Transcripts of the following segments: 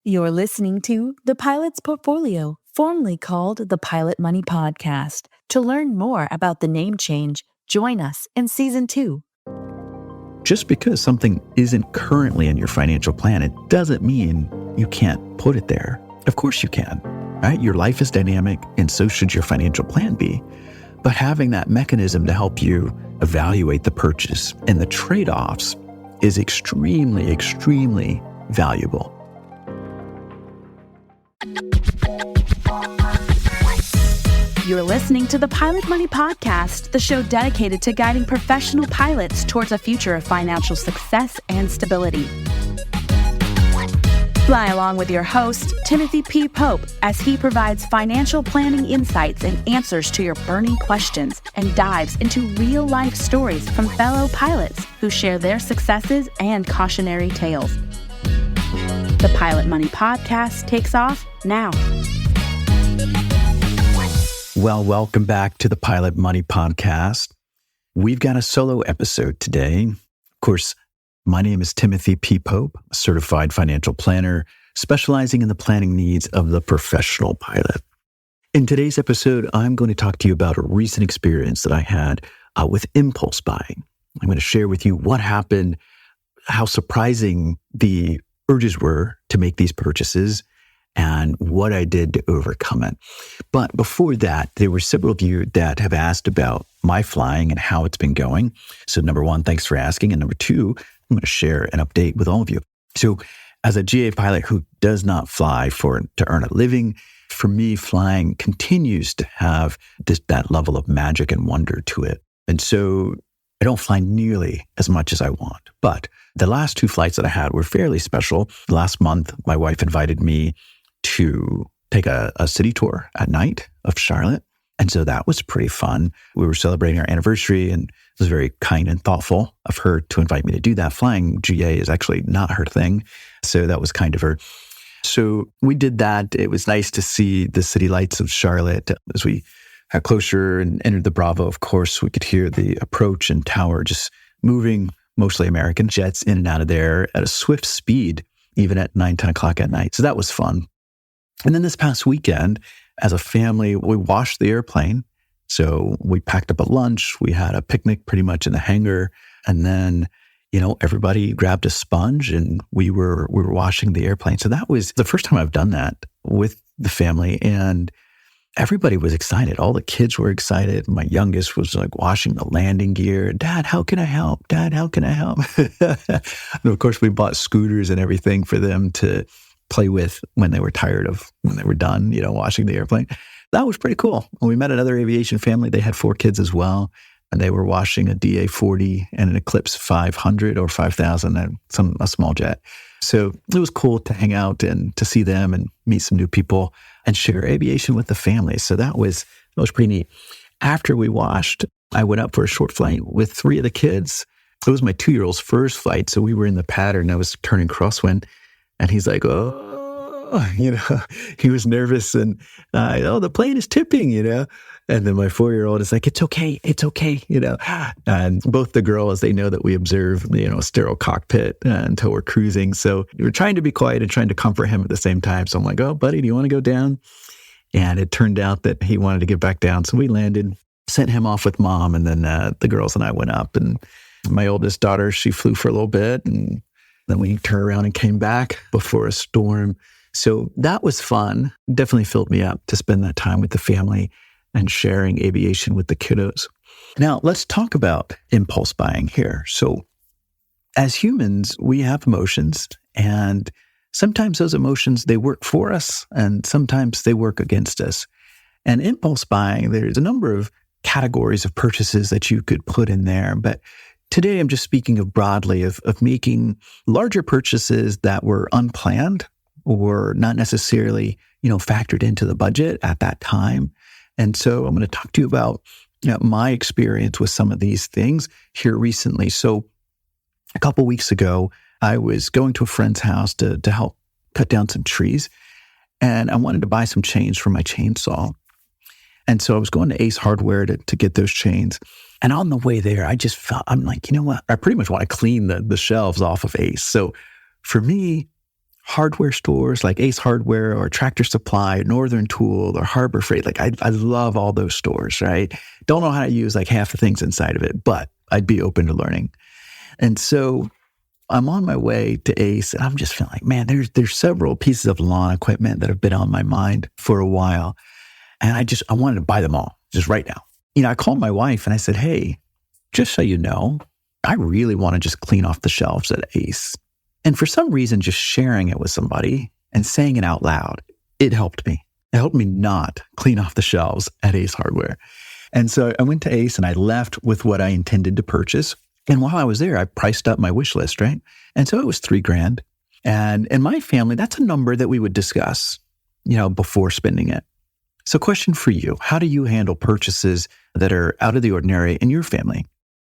You're listening to The Pilot's Portfolio, formerly called the Pilot Money Podcast. To learn more about the name change, join us in Season 2. Just because something isn't currently in your financial plan, it doesn't mean you can't put it there. Of course you can, right? Your life is dynamic, and so should your financial plan be. But having that mechanism to help you evaluate the purchase and the trade-offs is extremely, extremely valuable. You're listening to the Pilot Money Podcast, the show dedicated to guiding professional pilots towards a future of financial success and stability. Fly along with your host, Timothy P. Pope, as he provides financial planning insights and answers to your burning questions and dives into real-life stories from fellow pilots who share their successes and cautionary tales. The Pilot Money Podcast takes off now. Well, welcome back to the Pilot Money Podcast. We've got a solo episode today. Of course, my name is Timothy P. Pope, a certified financial planner specializing in the planning needs of the professional pilot. In today's episode, I'm going to talk to you about a recent experience that I had with impulse buying. I'm going to share with you what happened, how surprising the urges were to make these purchases, and what I did to overcome it. But before that, there were several of you that have asked about my flying and how it's been going. So number one, thanks for asking. And number two, I'm going to share an update with all of you. So as a GA pilot who does not fly to earn a living, for me, flying continues to have that level of magic and wonder to it. And so I don't fly nearly as much as I want. But the last two flights that I had were fairly special. Last month, my wife invited me to take a city tour at night of Charlotte. And so that was pretty fun. We were celebrating our anniversary, and it was very kind and thoughtful of her to invite me to do that. Flying GA is actually not her thing. So that was kind of her. So we did that. It was nice to see the city lights of Charlotte. As we got closer and entered the Bravo, of course, we could hear the approach and tower just moving, mostly American jets in and out of there at a swift speed, even at 9, 10 o'clock at night. So that was fun. And then this past weekend, as a family, we washed the airplane. So we packed up a lunch. We had a picnic pretty much in the hangar. And then, everybody grabbed a sponge and we were washing the airplane. So that was the first time I've done that with the family. And everybody was excited. All the kids were excited. My youngest was like washing the landing gear. Dad, how can I help? Dad, how can I help? And of course, we bought scooters and everything for them to play with when they were when they were done, washing the airplane. That was pretty cool. We met another aviation family. They had 4 kids as well, and they were washing a DA-40 and an Eclipse 500 or 5000, a small jet. So it was cool to hang out and to see them and meet some new people and share aviation with the family. So that was pretty neat. After we washed, I went up for a short flight with 3 of the kids. It was my 2-year-old's first flight, so we were in the pattern. I was turning crosswind. And he's like, he was nervous and, the plane is tipping, And then my 4-year-old is like, it's okay. And both the girls, they know that we observe, a sterile cockpit until we're cruising. So we're trying to be quiet and trying to comfort him at the same time. So I'm like, oh, buddy, do you want to go down? And it turned out that he wanted to get back down. So we landed, sent him off with mom. And then the girls and I went up. And my oldest daughter, she flew for a little bit. And then we turned around and came back before a storm. So that was fun. Definitely filled me up to spend that time with the family and sharing aviation with the kiddos. Now, let's talk about impulse buying here. So as humans, we have emotions, and sometimes those emotions, they work for us, and sometimes they work against us. And impulse buying, there's a number of categories of purchases that you could put in there, but today, I'm just speaking of broadly of making larger purchases that were unplanned or not necessarily, factored into the budget at that time. And so I'm going to talk to you about my experience with some of these things here recently. So a couple weeks ago, I was going to a friend's house to help cut down some trees, and I wanted to buy some chains for my chainsaw. And so I was going to Ace Hardware to get those chains. And on the way there, I just felt, I'm like, you know what? I pretty much want to clean the shelves off of Ace. So for me, hardware stores like Ace Hardware or Tractor Supply, Northern Tool or Harbor Freight. Like I love all those stores, right? Don't know how to use like half the things inside of it, but I'd be open to learning. And so I'm on my way to Ace and I'm just feeling like, man, there's several pieces of lawn equipment that have been on my mind for a while. And I wanted to buy them all just right now. I called my wife and I said, hey, just so you know, I really want to just clean off the shelves at Ace. And for some reason, just sharing it with somebody and saying it out loud, it helped me. It helped me not clean off the shelves at Ace Hardware. And so I went to Ace and I left with what I intended to purchase. And while I was there, I priced up my wish list, right? And so it was $3,000. And in my family, that's a number that we would discuss, before spending it. So question for you, how do you handle purchases that are out of the ordinary in your family?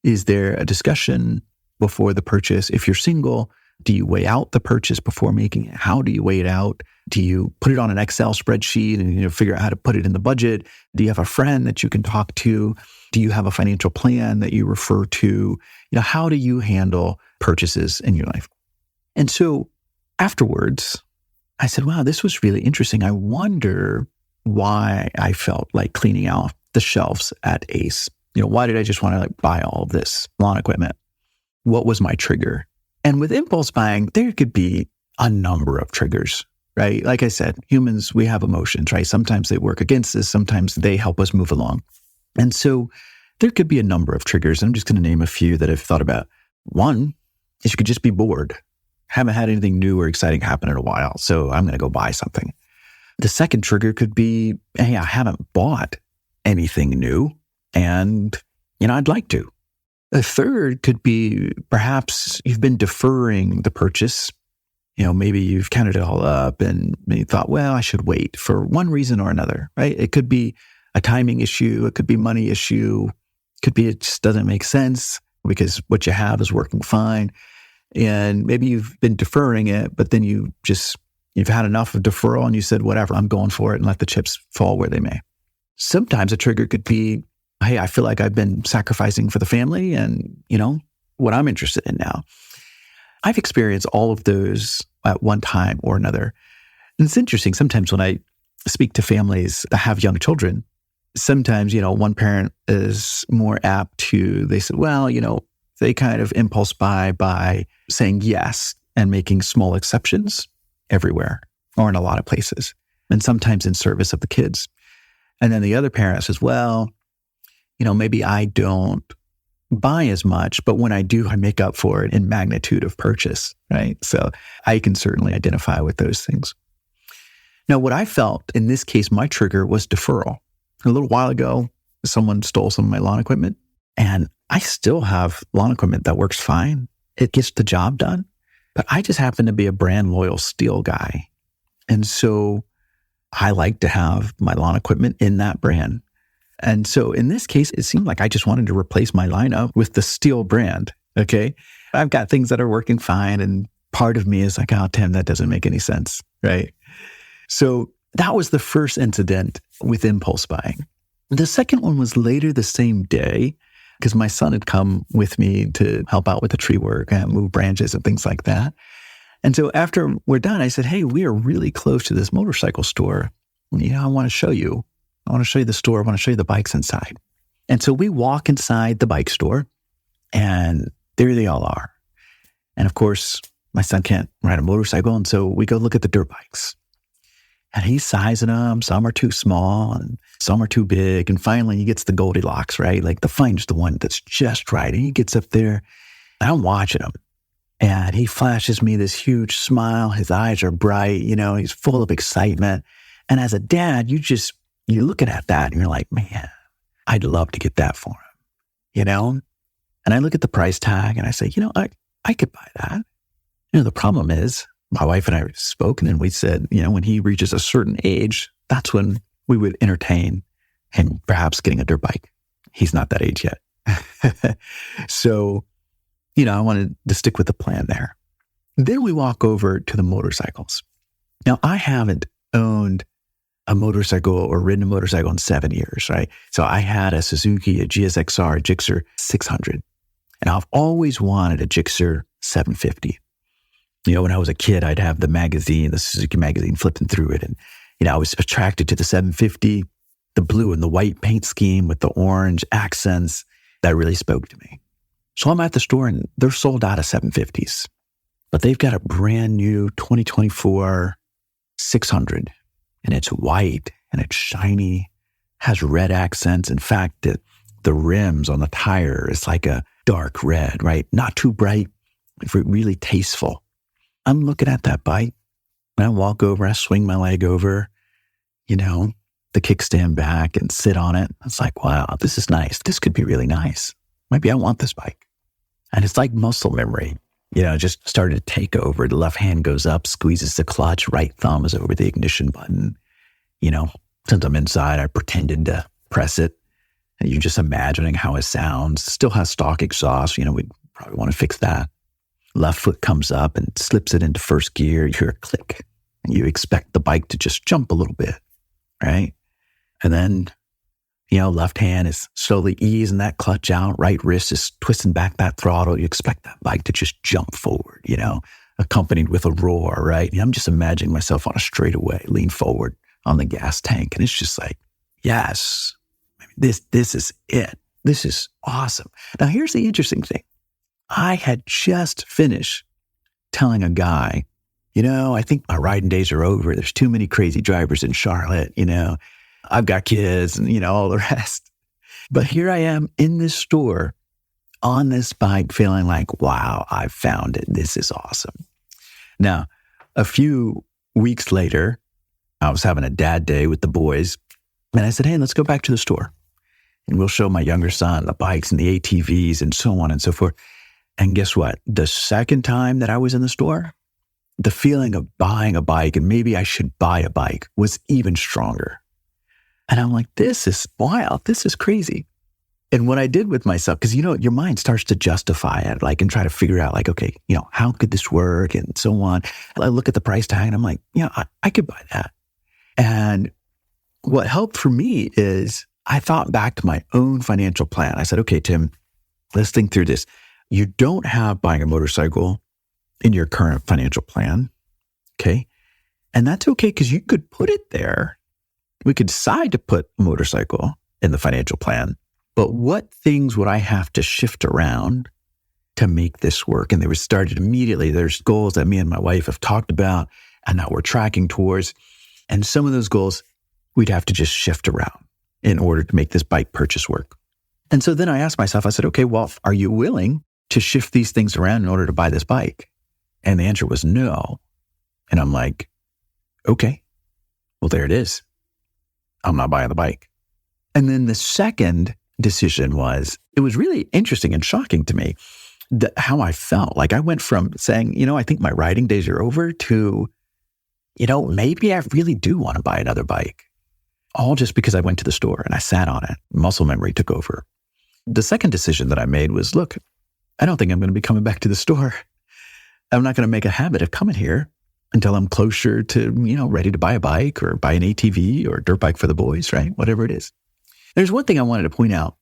Is there a discussion before the purchase? If you're single, do you weigh out the purchase before making it? How do you weigh it out? Do you put it on an Excel spreadsheet and figure out how to put it in the budget? Do you have a friend that you can talk to? Do you have a financial plan that you refer to? How do you handle purchases in your life? And so afterwards, I said, wow, this was really interesting. I wonder why I felt like cleaning out the shelves at Ace. Why did I just want to buy all of this lawn equipment? What was my trigger? And with impulse buying, there could be a number of triggers, right? Like I said, humans, we have emotions, right? Sometimes they work against us. Sometimes they help us move along. And so there could be a number of triggers. I'm just going to name a few that I've thought about. One is you could just be bored. Haven't had anything new or exciting happen in a while, so I'm going to go buy something. The second trigger could be, hey, I haven't bought anything new and, I'd like to. The third could be perhaps you've been deferring the purchase. Maybe you've counted it all up and you thought, well, I should wait for one reason or another, right? It could be a timing issue. It could be money issue. It could be it just doesn't make sense because what you have is working fine. And maybe you've been deferring it, but then you've had enough of deferral and you said, whatever, I'm going for it and let the chips fall where they may. Sometimes a trigger could be, hey, I feel like I've been sacrificing for the family and, what I'm interested in now. I've experienced all of those at one time or another. And it's interesting. Sometimes when I speak to families that have young children, sometimes, one parent is more apt to, they said, well, they kind of impulse buy by saying yes and making small exceptions everywhere or in a lot of places, and sometimes in service of the kids. And then the other parent says, well, maybe I don't buy as much, but when I do, I make up for it in magnitude of purchase, right? So I can certainly identify with those things. Now, what I felt in this case, my trigger was deferral. A little while ago, someone stole some of my lawn equipment, and I still have lawn equipment that works fine. It gets the job done, but I just happen to be a brand loyal steel guy. And so I like to have my lawn equipment in that brand. And so in this case, it seemed like I just wanted to replace my lineup with the steel brand. Okay. I've got things that are working fine. And part of me is like, oh, Tim, that doesn't make any sense. Right. So that was the first incident with impulse buying. The second one was later the same day because my son had come with me to help out with the tree work and move branches and things like that. And so after we're done, I said, hey, we are really close to this motorcycle store. I want to show you. I want to show you the store. I want to show you the bikes inside. And so we walk inside the bike store and there they all are. And of course, my son can't ride a motorcycle. And so we go look at the dirt bikes. And he's sizing them. Some are too small and some are too big. And finally, he gets the Goldilocks, right? Like the fine's the one that's just right. And he gets up there and I'm watching him. And he flashes me this huge smile. His eyes are bright. He's full of excitement. And as a dad, you're looking at that and you're like, man, I'd love to get that for him, And I look at the price tag and I say, I could buy that. The problem is, my wife and I spoke, and then we said, when he reaches a certain age, that's when we would entertain him perhaps getting a dirt bike. He's not that age yet. So, I wanted to stick with the plan there. Then we walk over to the motorcycles. Now, I haven't owned a motorcycle or ridden a motorcycle in 7 years, right? So I had a Suzuki, a GSXR, a Gixxer 600. And I've always wanted a Gixxer 750. When I was a kid, I'd have the magazine, the Suzuki magazine, flipping through it. And, I was attracted to the 750, the blue and the white paint scheme with the orange accents. That really spoke to me. So I'm at the store and they're sold out of 750s, but they've got a brand new 2024 600 and it's white and it's shiny, has red accents. In fact, the rims on the tire is like a dark red, right? Not too bright, really tasteful. I'm looking at that bike and I walk over, I swing my leg over, the kickstand back and sit on it. It's like, wow, this is nice. This could be really nice. Maybe I want this bike. And it's like muscle memory, just started to take over. The left hand goes up, squeezes the clutch, right thumb is over the ignition button. Since I'm inside, I pretended to press it. And you're just imagining how it sounds. Still has stock exhaust. We'd probably want to fix that. Left foot comes up and slips it into first gear. You hear a click and you expect the bike to just jump a little bit, right? And then, left hand is slowly easing that clutch out. Right wrist is twisting back that throttle. You expect that bike to just jump forward, accompanied with a roar, right? And I'm just imagining myself on a straightaway, lean forward on the gas tank. And it's just like, yes, this is it. This is awesome. Now, here's the interesting thing. I had just finished telling a guy, I think my riding days are over. There's too many crazy drivers in Charlotte, I've got kids and, all the rest. But here I am in this store on this bike feeling like, wow, I found it. This is awesome. Now, a few weeks later, I was having a dad day with the boys and I said, hey, let's go back to the store and we'll show my younger son the bikes and the ATVs and so on and so forth. And guess what? The second time that I was in the store, the feeling of buying a bike and maybe I should buy a bike was even stronger. And I'm like, this is wild. This is crazy. And what I did with myself, because, your mind starts to justify it, and try to figure out okay, how could this work and so on. And I look at the price tag and I'm like, I could buy that. And what helped for me is I thought back to my own financial plan. I said, okay, Tim, let's think through this. You don't have buying a motorcycle in your current financial plan. Okay. And that's okay because you could put it there. We could decide to put a motorcycle in the financial plan, but what things would I have to shift around to make this work? And they were started immediately. There's goals that me and my wife have talked about and that we're tracking towards. And some of those goals we'd have to just shift around in order to make this bike purchase work. And so then I asked myself, I said, okay, well, are you willing to shift these things around in order to buy this bike? And the answer was no. And I'm like, okay, well, there it is. I'm not buying the bike. And then the second decision it was really interesting and shocking to me how I felt. Like I went from saying, I think my riding days are over to, maybe I really do want to buy another bike. All just because I went to the store and I sat on it. Muscle memory took over. The second decision that I made was, look, I don't think I'm going to be coming back to the store. I'm not going to make a habit of coming here until I'm closer to, ready to buy a bike or buy an ATV or a dirt bike for the boys, right? Whatever it is. There's one thing I wanted to point out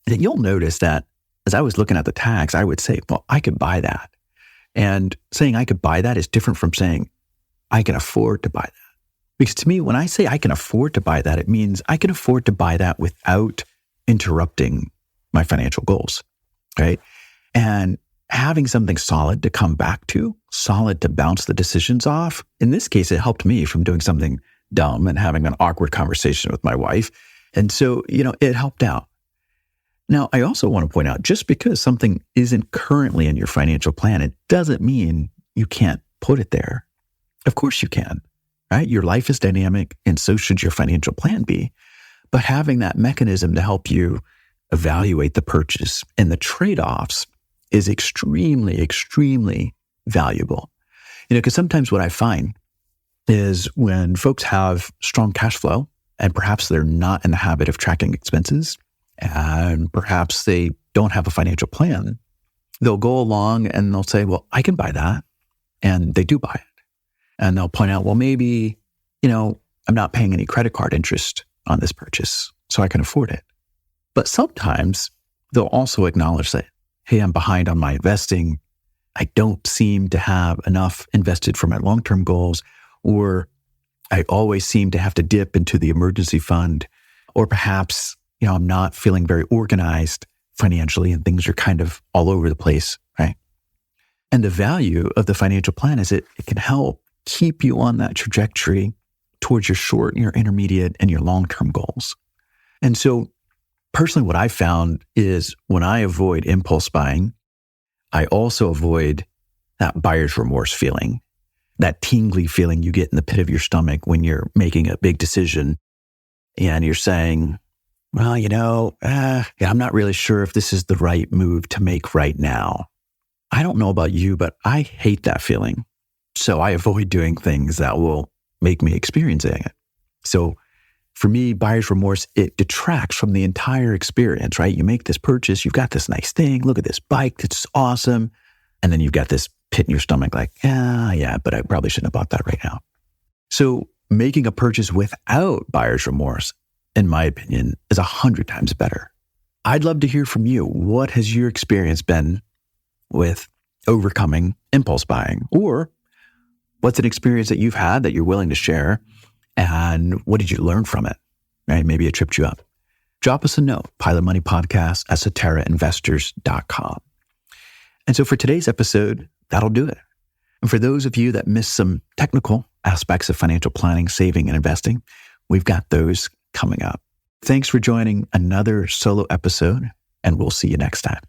that you'll notice that as I was looking at the tags, I would say, well, I could buy that. And saying I could buy that is different from saying I can afford to buy that. Because to me, when I say I can afford to buy that, it means I can afford to buy that without interrupting my financial goals, right? And having something solid to come back to, solid to bounce the decisions off. In this case, it helped me from doing something dumb and having an awkward conversation with my wife. And so, it helped out. Now, I also want to point out, just because something isn't currently in your financial plan, it doesn't mean you can't put it there. Of course you can, right? Your life is dynamic, and so should your financial plan be. But having that mechanism to help you evaluate the purchase and the trade-offs is extremely, extremely valuable. Because sometimes what I find is when folks have strong cash flow and perhaps they're not in the habit of tracking expenses and perhaps they don't have a financial plan, they'll go along and they'll say, well, I can buy that. And they do buy it. And they'll point out, well, maybe, I'm not paying any credit card interest on this purchase, so I can afford it. But sometimes they'll also acknowledge that, hey, I'm behind on my investing. I don't seem to have enough invested for my long-term goals, or I always seem to have to dip into the emergency fund, or perhaps, I'm not feeling very organized financially and things are kind of all over the place, right? And the value of the financial plan is it can help keep you on that trajectory towards your short, your intermediate, and your long-term goals. And so personally, what I found is when I avoid impulse buying, I also avoid that buyer's remorse feeling, that tingly feeling you get in the pit of your stomach when you're making a big decision and you're saying, well, I'm not really sure if this is the right move to make right now. I don't know about you, but I hate that feeling. So I avoid doing things that will make me experiencing it. So for me, buyer's remorse, it detracts from the entire experience, right? You make this purchase, you've got this nice thing, look at this bike, it's awesome. And then you've got this pit in your stomach like, yeah, but I probably shouldn't have bought that right now. So making a purchase without buyer's remorse, in my opinion, is 100 times better. I'd love to hear from you. What has your experience been with overcoming impulse buying? Or what's an experience that you've had that you're willing to share? And what did you learn from it? Right? Maybe it tripped you up. Drop us a note, pilotmoneypodcast@ceterainvestors.com. And so for today's episode, that'll do it. And for those of you that missed some technical aspects of financial planning, saving, and investing, we've got those coming up. Thanks for joining another solo episode, and we'll see you next time.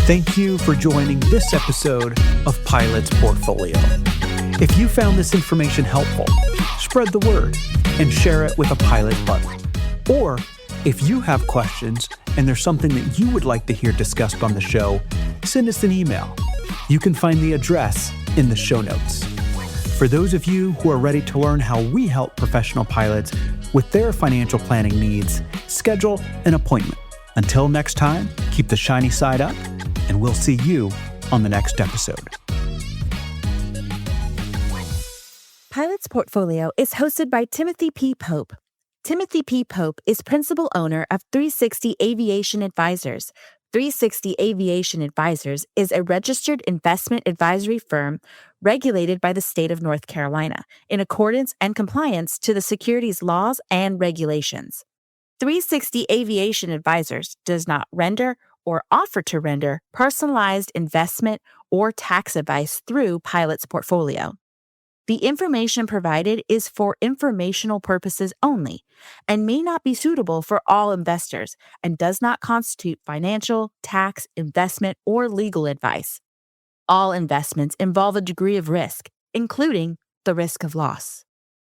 Thank you for joining this episode of Pilot's Portfolio. If you found this information helpful, spread the word and share it with a Pilot buddy. Or if you have questions and there's something that you would like to hear discussed on the show, send us an email. You can find the address in the show notes. For those of you who are ready to learn how we help professional pilots with their financial planning needs, schedule an appointment. Until next time, keep the shiny side up, and we'll see you on the next episode. Pilot's Portfolio is hosted by Timothy P. Pope. Timothy P. Pope is principal owner of 360 Aviation Advisors. 360 Aviation Advisors is a registered investment advisory firm regulated by the state of North Carolina in accordance and compliance to the securities laws and regulations. 360 Aviation Advisors does not render or offer to render personalized investment or tax advice through Pilot's Portfolio. The information provided is for informational purposes only and may not be suitable for all investors and does not constitute financial, tax, investment, or legal advice. All investments involve a degree of risk, including the risk of loss.